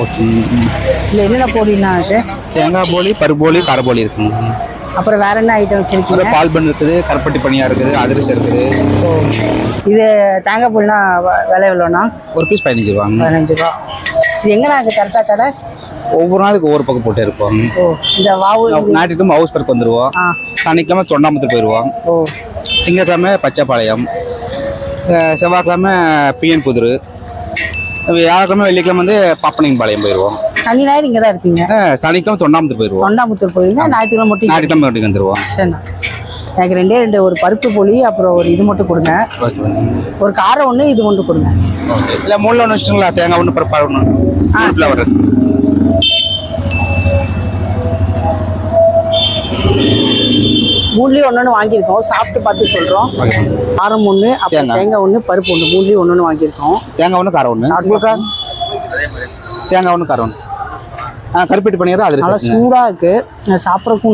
Okay. இல்லை என்னென்ன போலின்னா அது? தேங்காய் போலி, பருப்பு போலி, கார போலி இருக்குங்க. அப்புறம் வேற என்ன ஐட்டம் வச்சிருக்கீங்க? அப்புறம் பால் பன் இருக்குது, கருப்பட்டி பனியா இருக்குது, அதிரசம் இருக்குது. ஓ, இது தேங்காய் பூனா விலை எவ்வளோண்ணா? ஒரு பீஸ் 15 ரூபாங்க. 15 ரூபா. இது எங்கண்ணா அது கரெக்டாக கடை? ஒவ்வொரு நாளுக்கு ஒவ்வொரு பக்கம் போட்டே இருப்போம். ஓ, இந்த வாவு ஞாயிற்றுக்கிழமை ஹவுஸ் பர்க் வந்துடுவோம். சனிக்கிழமை தொண்டாமுத்தூர் போயிடுவோம். ஓ, திங்கட்கிழமை பச்சைப்பாளையம், செவ்வாய்க்கிழமை பிஎன் புதுரு, வியாழக்கிழமை வெள்ளிக்கிழமை வந்து பாப்பனிங்பாளையம் போயிடுவோம். சனி ஞாயிறு இங்கே தான் இருப்பீங்க? சனிக்கிழமை தொண்டாமுத்தூர் போயிடுவோம். தொண்டாமுத்தூர் போயிருங்க. ஞாயிற்றுக்கிழமை வீட்டுக்கு வந்துடுவோம். சரிண்ணா, எனக்கு ரெண்டு ஒரு பருப்பு போலி, அப்புறம் ஒரு இது மட்டும் கொடுங்க. ஒரு காரம் ஒன்று, இது ஒன்று கொடுங்க. ஓகே. இல்லை மூணில் ஒன்று வச்சுங்களா? தேங்காய் ஒன்று, பருப்பு ஒன்று. ஃப்ளவர் மூணுலேயும் ஒன்று வாங்கியிருக்கோம். சாப்பிட்டு பார்த்து சொல்கிறோம். காரம் ஒன்று, அப்புறம் தேங்காய் ஒன்று, பருப்பு ஒன்று, மூணுலேயும் ஒன்று வாங்கியிருக்கோம். தேங்காய் ஒன்று, காரம் ஒன்று. தேங்காய் ஒன்று, காரம் ஒன்று. கருப்பட்டி பண்ணிடுறோம். அது நல்லா சூடாக இருக்குது, சாப்பிட்றதுக்கும்